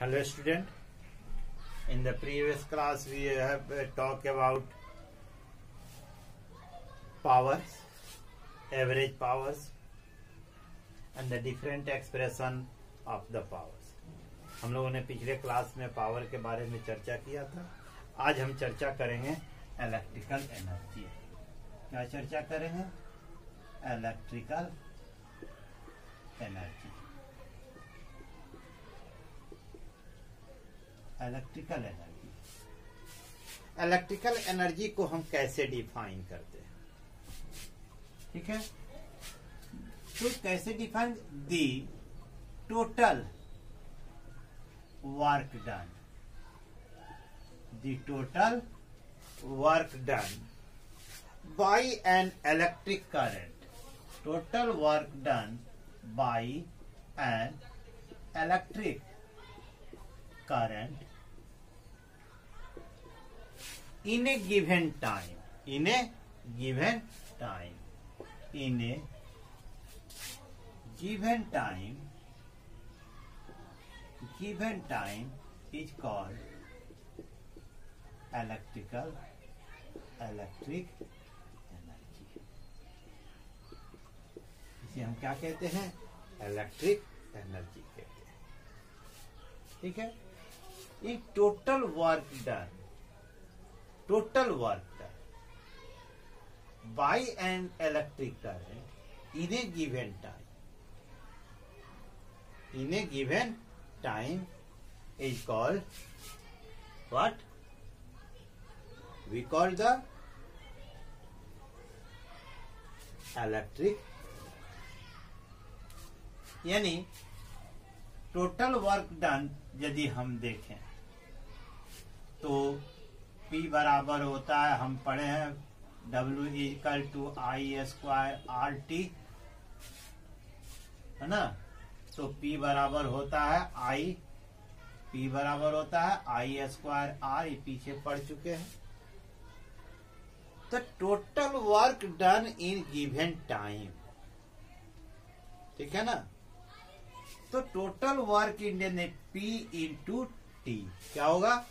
Hello student, in the previous class we have talked about powers, average powers and the different expression of the powers. हम लोगों ने पिछले class में power के बारे में चर्चा किया था। आज हम चर्चा करेंगे इलेक्ट्रिकल एनर्जी। क्या चर्चा करेंगे? Electrical energy. Electrical energy, electrical energy को हम कैसे डिफाइन करते हैं? ठीक है, तो कैसे define? The total work done, the total work done by an electric current, total work done by an electric current in a given time, in a given time, in a given time, given time is called electric energy। इसे हम क्या कहते हैं? Electric energy कहते हैं। ठीक है, ये total work done, total work done by an electric current in a given time, in a given time is called what? We call the electric. यानी टोटल वर्क डन यदि हम देखें तो P बराबर होता है, हम पढ़े हैं W equal to I square RT, है ना। तो P बराबर होता है P बराबर होता है I स्क्वायर R, ये पीछे पढ़ चुके हैं। तो total work done in given time, ठीक है ना। तो टोटल वर्क इंडियन है P इंटू टी, क्या होगा?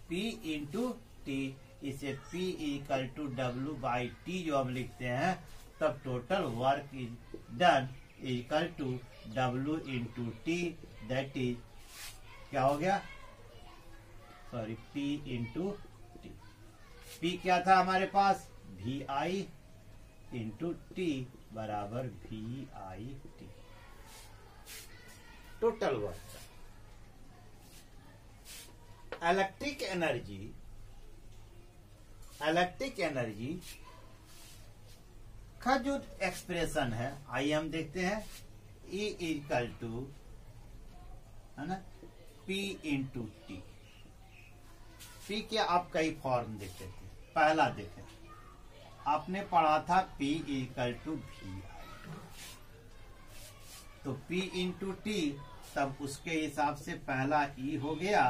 P इंटू टी, इसे P equal to W by T जो हम लिखते हैं, तब total work done equal to W into T, that is क्या हो गया? Sorry, P into T. P क्या था हमारे पास? VI इंटू टी बराबर VI T, total work. Electric energy, electric energy का जो एक्सप्रेशन है, आइए हम देखते हैं। E इक्वल टू, है ना, P इंटू टी। P क्या आप कई फॉर्म देखते थे? पहला देखें, आपने पढ़ा था P इक्वल टू VI, तो P इंटू टी, तब उसके हिसाब से पहला E हो गया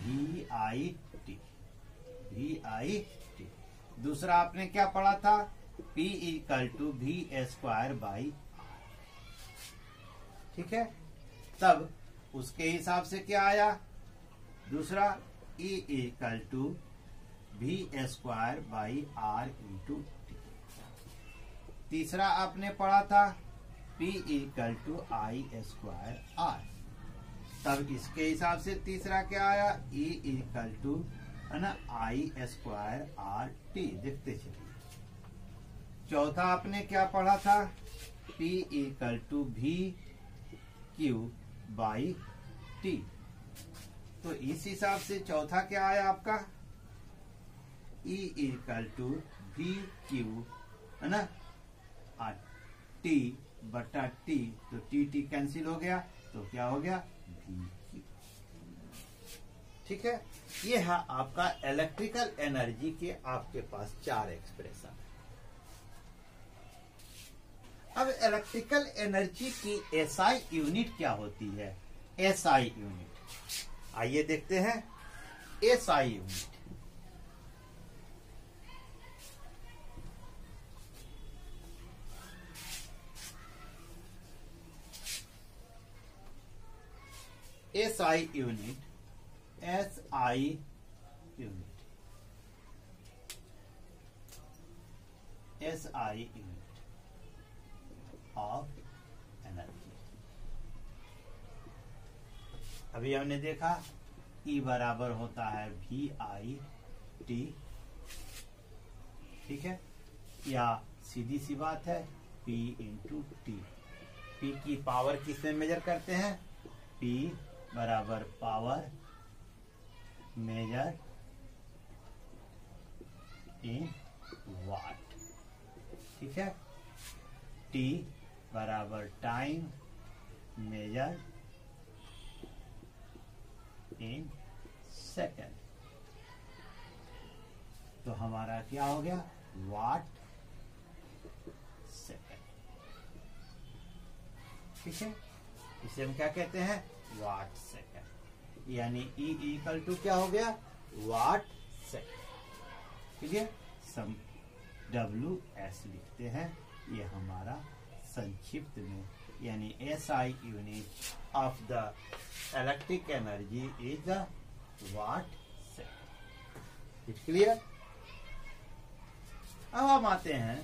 VI टी, VI टी। दूसरा आपने क्या पढ़ा था? P equal to V square by R, ठीक है। तब उसके हिसाब से क्या आया? दूसरा E equal to V square by R into T. तीसरा आपने पढ़ा था P equal to I square R, तब इसके हिसाब से तीसरा क्या आया? E इक्वल टू, है ना, I स्क्वायर R टी। देखते चलिए। चौथा आपने क्या पढ़ा था? P equal to V Q by T, तो इस हिसाब से चौथा क्या आया आपका? E equal to V Q, है ना, टी बटा टी, तो टी कैंसिल हो गया, तो क्या हो गया? VQ। ठीक है, ये है आपका इलेक्ट्रिकल एनर्जी के आपके पास चार एक्सप्रेशन है। अब इलेक्ट्रिकल एनर्जी की SI यूनिट क्या होती है? SI यूनिट, आइए देखते हैं। SI unit, SI unit SI unit, SI unit of energy. अभी हमने देखा E बराबर होता है VIT, ठीक है, या सीधी सी बात है P इंटू टी। P की पावर किसमें मेजर करते हैं? P बराबर पावर मेजर इन वाट, ठीक है। T बराबर टाइम मेजर इन सेकेंड। तो हमारा क्या हो गया? वाट सेकेंड, ठीक है। इसे हम क्या कहते हैं? Watt second. यानी E इक्वल टू क्या हो गया? वाट सेकेंड, ठीक है। सम WS लिखते हैं, ये हमारा संक्षिप्त में, यानी SI unit of the electric energy is the watt second. It clear? अब हम आते हैं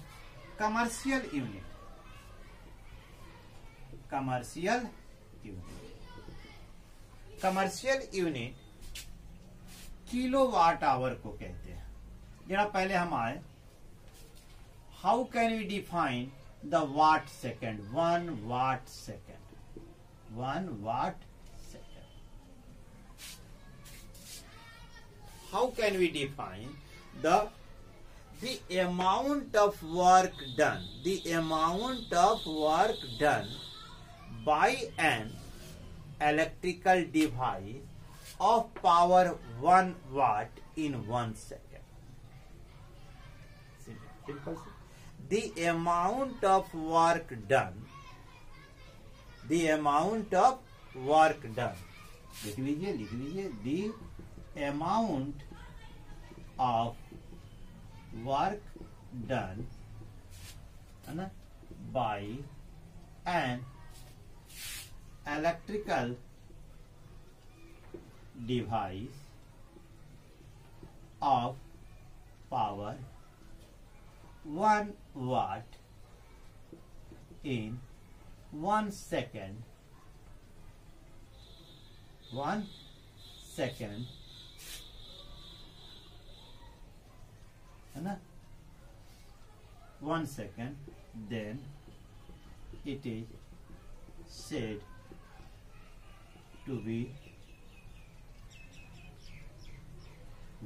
commercial unit. Commercial unit, commercial unit kilowatt hour को कहते हैं। जरा पहले हम आए, how can we define the watt second? 1 watt second, 1 watt second. How can we define the amount of work done, the amount of work done by an electrical device of power 1 watt in 1 second. Simple. The amount of work done, the amount of work done, लिख लीजिए, the amount of work done, है ना, by an electrical device of power 1 watt in 1 second, 1 second, है ना, 1 second, then it is said to be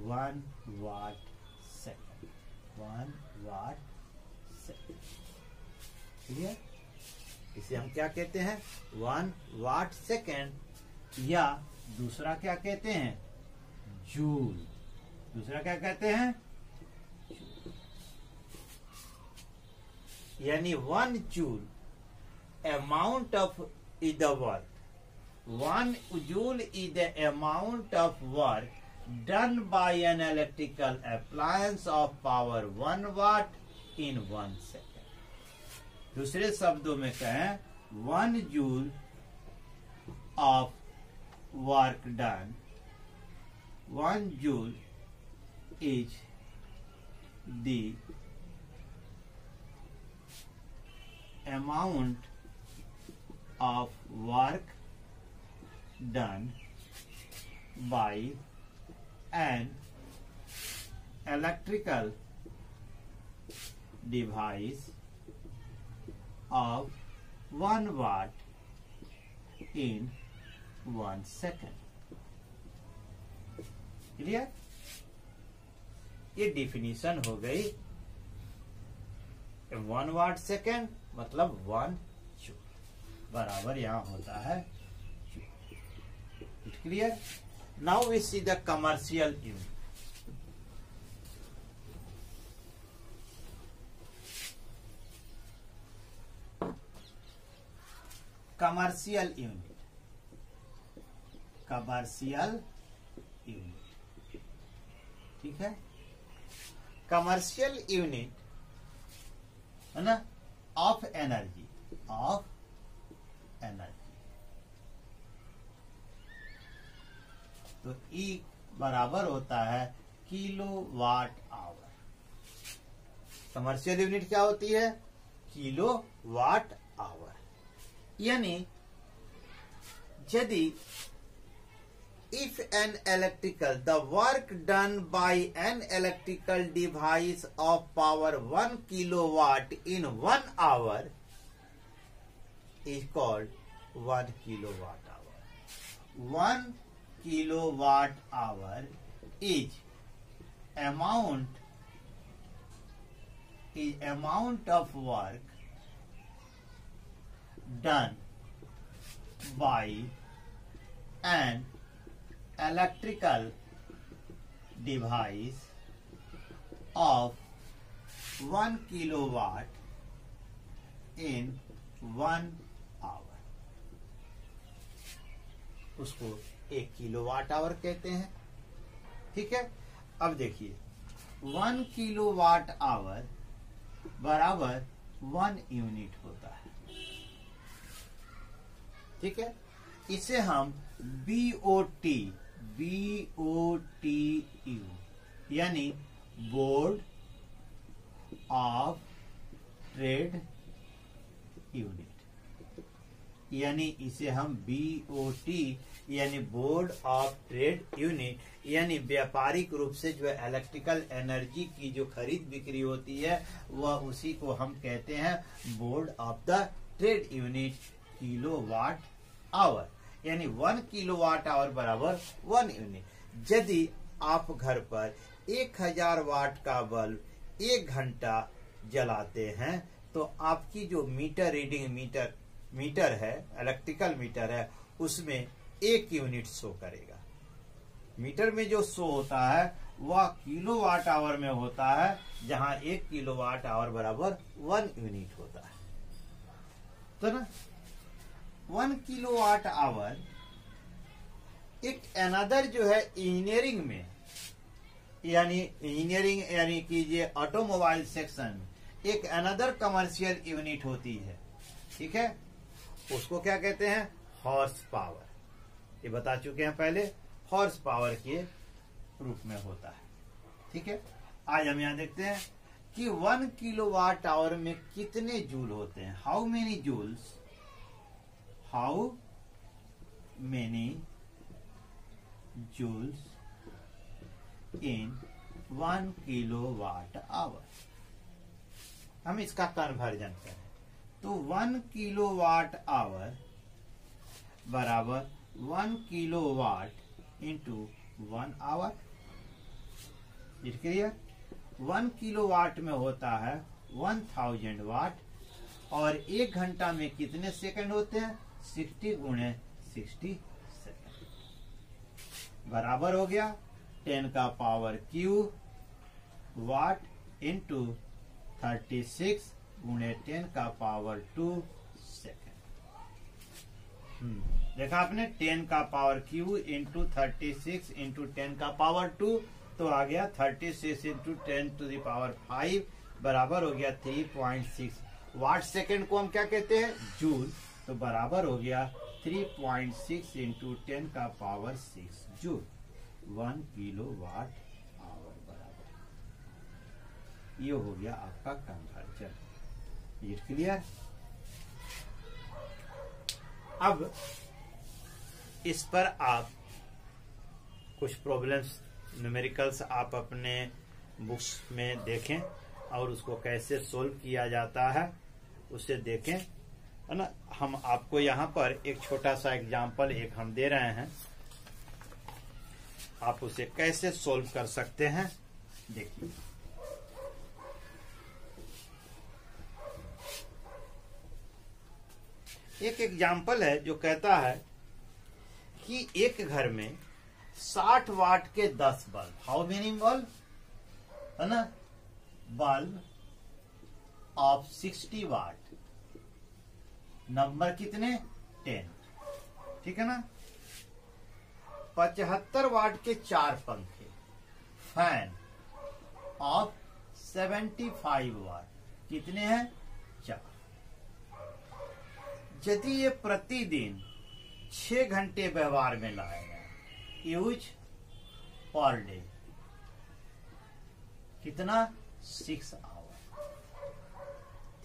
1 watt second, 1 watt second, ठीक है। इसे हम क्या कहते हैं? 1 वाट सेकेंड, या दूसरा क्या कहते हैं? जूल। दूसरा क्या कहते हैं? यानी 1 joule amount of is the work. 1 joule is the amount of work done by an electrical appliance of power 1 watt in 1 second. दूसरे शब्दों में कहें, 1 joule of work done, 1 joule is the amount of work done by an electrical device of 1 watt in 1 second. Clear? ये definition हो गई। 1 watt second मतलब 1 joule बराबर यहां होता है joule. Clear? Now we see the commercial unit. Commercial unit, commercial unit, ठीक है। कमर्शियल यूनिट है ना, ऑफ एनर्जी, ऑफ एनर्जी। तो E बराबर होता है किलोवाट आवर। कमर्शियल यूनिट क्या होती है? Kilowatt hour. यानी यदि if an electrical, the work done by an electrical device of power 1 kilowatt in 1 hour is called 1 kilowatt hour. 1 kilowatt hour is amount of work done by an electrical device of 1 kilowatt in 1 hour। उसको 1 kilowatt our कहते हैं। ठीक है, अब देखिए 1 kilowatt hour बराबर 1 unit होता है। ठीक है, इसे हम BOT यानी बोर्ड ऑफ ट्रेड यूनिट, यानी इसे हम BOT यानी बोर्ड ऑफ ट्रेड यूनिट, यानी व्यापारिक रूप से जो इलेक्ट्रिकल एनर्जी की जो खरीद बिक्री होती है वह उसी को हम कहते हैं board of the trade unit kilowatt our. यानी 1 किलोवाट आवर बराबर 1 यूनिट। यदि आप घर पर 1000 वाट का बल्ब 1 घंटा जलाते हैं तो आपकी जो मीटर रीडिंग मीटर है, इलेक्ट्रिकल मीटर है, उसमें 1 यूनिट शो करेगा। मीटर में जो शो होता है वह किलोवाट आवर में होता है, जहां 1 किलोवाट आवर बराबर 1 यूनिट होता है। तो ना 1 किलोवाट आवर एक अनदर जो है इंजीनियरिंग में, यानी कि ये ऑटोमोबाइल सेक्शन एक अनदर कमर्शियल यूनिट होती है। ठीक है, उसको क्या कहते हैं? Horse power. ये बता चुके हैं पहले, हॉर्स पावर के रूप में होता है। ठीक है, आज हम यहां देखते हैं कि 1 किलोवाट आवर में कितने जूल होते हैं। How many joules in 1 kilowatt hour. हम इसका कन्वर्जन करें तो 1 किलोवाट आवर बराबर 1 kilowatt into 1 hour. Clear? 1 kilowatt में होता है 1000 वाट, और 1 घंटा में कितने सेकंड होते हैं? 60 गुणे 60 सेकंड, बराबर हो गया 10 का पावर क्यू वाट इंटू 36 गुणे 10 का पावर 2 सेकंड। देखा आपने, 10 का पावर क्यू इंटू 36 इंटू 10 का पावर 2, तो आ गया 36 इंटू 10 टू द पावर 5 बराबर हो गया 3.6 वाट। सेकंड को हम क्या कहते हैं? जूल। तो बराबर हो गया 3.6 इंटू 10 का पावर 6 जूल। 1 किलोवाट आवर बराबर, ये हो गया आपका कन्वर्जन। ये क्लियर? अब इस पर आप कुछ प्रॉब्लम्स, न्यूमेरिकल्स आप अपने बुक्स में देखें और उसको कैसे सोल्व किया जाता है उसे देखें, है ना। हम आपको यहाँ पर एक छोटा सा एग्जाम्पल एक हम दे रहे हैं, आप उसे कैसे सोल्व कर सकते हैं देखिए। एक एग्जाम्पल है जो कहता है कि एक घर में 60 वाट के 10 बल्ब, हाउ मेनी बल्ब, है ना, बल्ब ऑफ 60 वाट, नंबर कितने? 10। ठीक है ना। 75 वाट के 4 पंखे, फैन ऑफ 75 वाट, कितने हैं? 4। यदि ये प्रतिदिन 6 घंटे व्यवहार में लाए गए, यूज पर डे, कितना 6 आवर,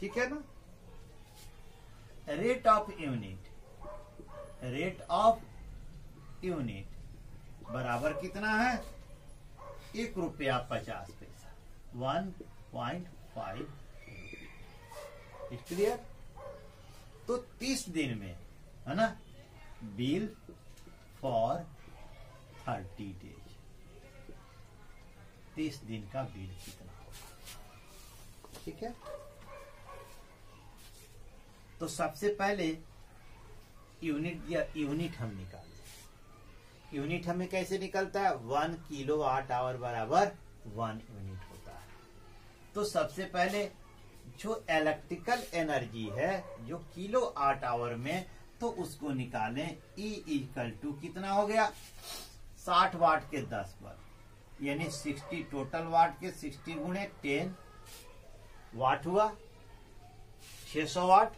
ठीक है ना। Rate of unit, rate of unit बराबर कितना है, ₹1.50, 1.5। क्लियर। तो 30 दिन में, है ना, बिल फॉर 30 डेज, 30 दिन का बिल कितना होगा, ठीक है। तो सबसे पहले यूनिट हम निकालें। यूनिट हमें कैसे निकलता है, 1 किलोवाट आवर बराबर 1 यूनिट होता है। तो सबसे पहले जो इलेक्ट्रिकल एनर्जी है जो किलोवाट आवर में, तो उसको निकालें। E इक्वल टू कितना हो गया, 60 वाट के 10 पर, यानी 60 टोटल वाट के 60 गुणे 10 वाट हुआ, 600 वाट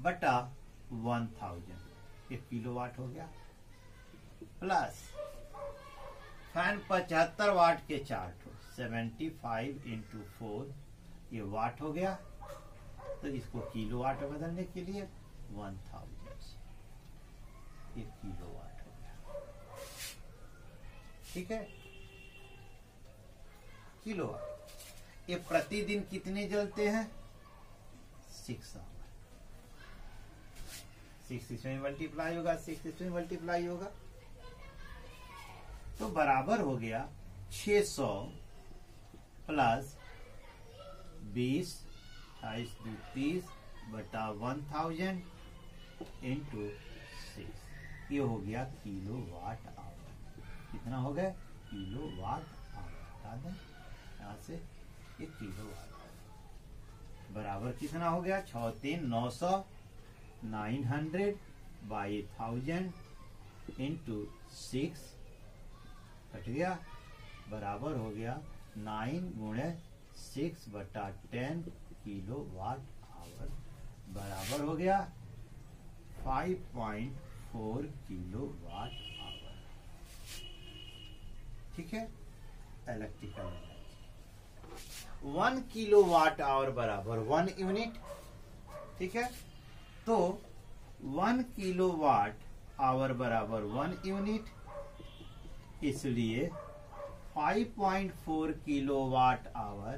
बटा 1000, ये किलोवाट हो गया। प्लस फैन 75 वाट के 4 ठो, 75 इंटू 4, ये वाट हो गया। तो इसको किलोवाट में बदलने के लिए 1000, ये किलोवाट हो गया, ठीक है। किलोवाट, ये प्रतिदिन कितने जलते हैं, 6 आवर। 6 इसमें मल्टीप्लाई होगा, 6 इसमें मल्टीप्लाई होगा, तो बराबर हो गया 600 प्लस 20, 28 30 बटा 1000 इंटू 6, ये हो गया किलोवाट आवर। कितना हो गया, किलोवाट आवर, बता दें यहां से, ये किलोवाट आवर बराबर कितना हो गया, 6 3 900, 900 बाई 1000 इंटू 6 कट गया, बराबर हो गया 9 गुणे 6 बटा 10 किलोवाट आवर, बराबर हो गया 5.4 किलोवाट आवर, ठीक है। इलेक्ट्रिकल एनर्जी 1 किलोवाट आवर बराबर 1 यूनिट, ठीक है। तो 1 किलोवाट आवर बराबर 1 यूनिट, इसलिए 5.4 किलोवाट आवर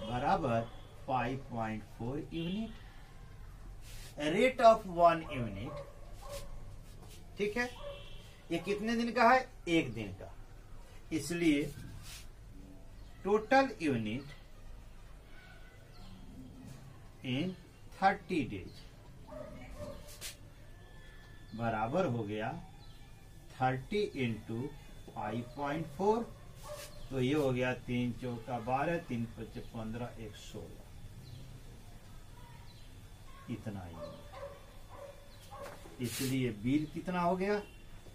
बराबर 5.4 यूनिट। रेट ऑफ 1 यूनिट, ठीक है, ये कितने दिन का है, 1 दिन का, इसलिए टोटल यूनिट इन 30 डेज बराबर हो गया 30 इंटू 5.4, तो ये हो गया 3 चौका 12, 3 5 15, 1 16, इतना ही। इसलिए बिल कितना हो गया,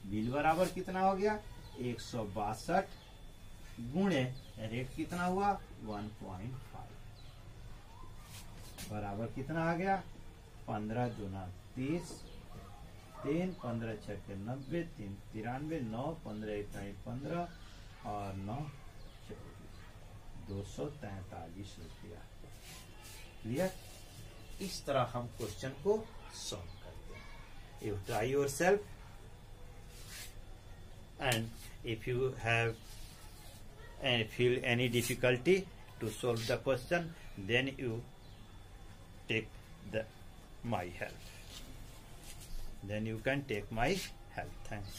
बिल बराबर कितना हो गया, 162 गुणे रेट कितना हुआ 1.5, बराबर कितना आ गया, 15 दूना 30, 3 15 6 90, 3 93, 9 15 1 15 और 9 24, 243 रुपया। क्लियर। इस तरह हम क्वेश्चन को सॉल्व करते हैं। You try your self, and if you have feel any difficulty to solve the question, then you take my help. Then you can take my help. Thanks.